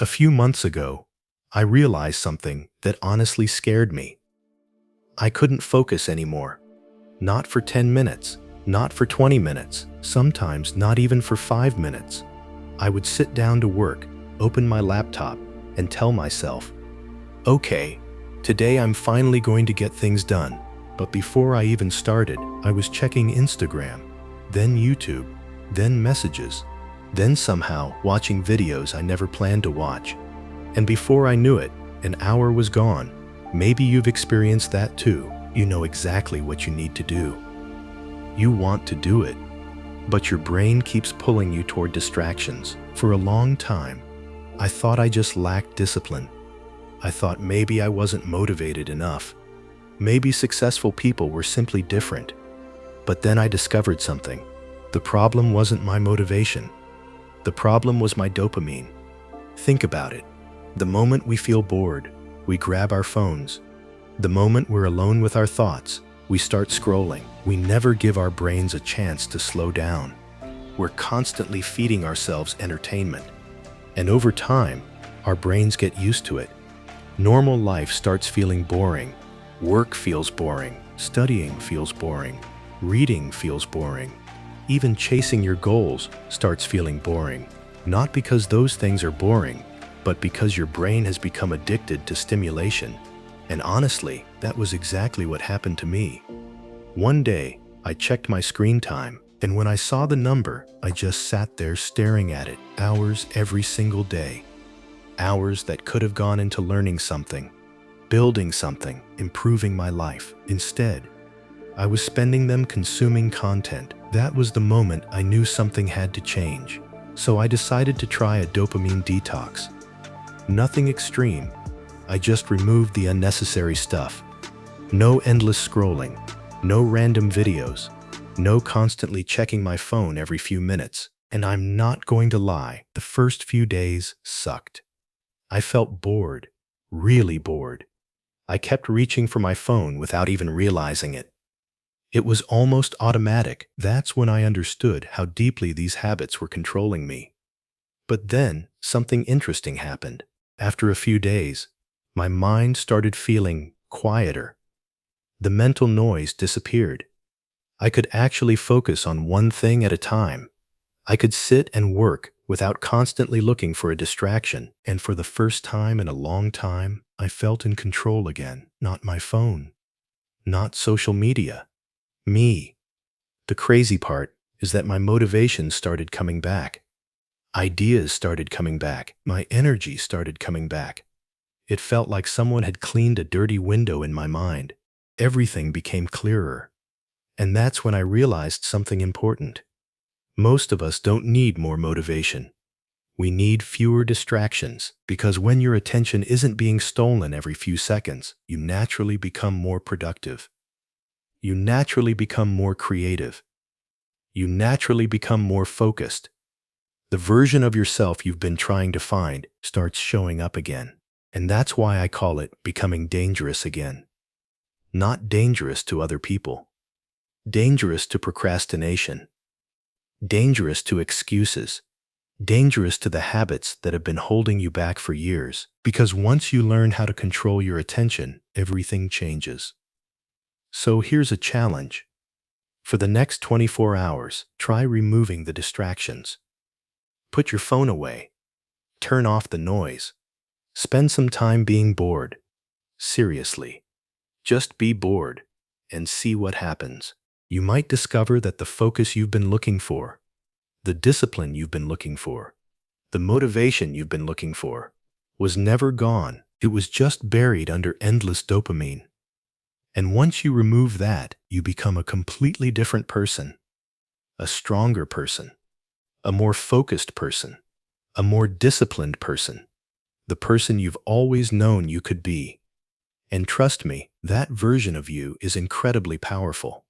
A few months ago, I realized something that honestly scared me. I couldn't focus anymore. Not for 10 minutes, not for 20 minutes, sometimes not even for 5 minutes. I would sit down to work, open my laptop, and tell myself, okay, today I'm finally going to get things done. But before I even started, I was checking Instagram, then YouTube, then messages, then somehow watching videos I never planned to watch. And before I knew it, an hour was gone. Maybe you've experienced that too. You know exactly what you need to do. You want to do it, but your brain keeps pulling you toward distractions. For a long time, I thought I just lacked discipline. I thought maybe I wasn't motivated enough. Maybe successful people were simply different. But then I discovered something. The problem wasn't my motivation. The problem was my dopamine. Think about it. The moment we feel bored, we grab our phones. The moment we're alone with our thoughts, we start scrolling. We never give our brains a chance to slow down. We're constantly feeding ourselves entertainment. And over time, our brains get used to it. Normal life starts feeling boring. Work feels boring. Studying feels boring. Reading feels boring. Even chasing your goals starts feeling boring. Not because those things are boring, but because your brain has become addicted to stimulation. And honestly, that was exactly what happened to me. One day, I checked my screen time, and when I saw the number, I just sat there staring at it, hours every single day. Hours that could have gone into learning something, building something, improving my life. Instead, I was spending them consuming content. That was the moment I knew something had to change. So I decided to try a dopamine detox. Nothing extreme. I just removed the unnecessary stuff. No endless scrolling. No random videos. No constantly checking my phone every few minutes. And I'm not going to lie, the first few days sucked. I felt bored. Really bored. I kept reaching for my phone without even realizing it. It was almost automatic. That's when I understood how deeply these habits were controlling me. But then, something interesting happened. After a few days, my mind started feeling quieter. The mental noise disappeared. I could actually focus on one thing at a time. I could sit and work without constantly looking for a distraction. And for the first time in a long time, I felt in control again. Not my phone. Not social media. Me. The crazy part is that my motivation started coming back. Ideas started coming back. My energy started coming back. It felt like someone had cleaned a dirty window in my mind. Everything became clearer. And that's when I realized something important. Most of us don't need more motivation. We need fewer distractions, because when your attention isn't being stolen every few seconds, you naturally become more productive. You naturally become more creative. You naturally become more focused. The version of yourself you've been trying to find starts showing up again. And that's why I call it becoming dangerous again. Not dangerous to other people. Dangerous to procrastination. Dangerous to excuses. Dangerous to the habits that have been holding you back for years. Because once you learn how to control your attention, everything changes. So here's a challenge. For the next 24 hours, try removing the distractions. Put your phone away. Turn off the noise. Spend some time being bored. Seriously. Just be bored and see what happens. You might discover that the focus you've been looking for, the discipline you've been looking for, the motivation you've been looking for, was never gone. It was just buried under endless dopamine. And once you remove that, you become a completely different person. A stronger person. A more focused person. A more disciplined person. The person you've always known you could be. And trust me, that version of you is incredibly powerful.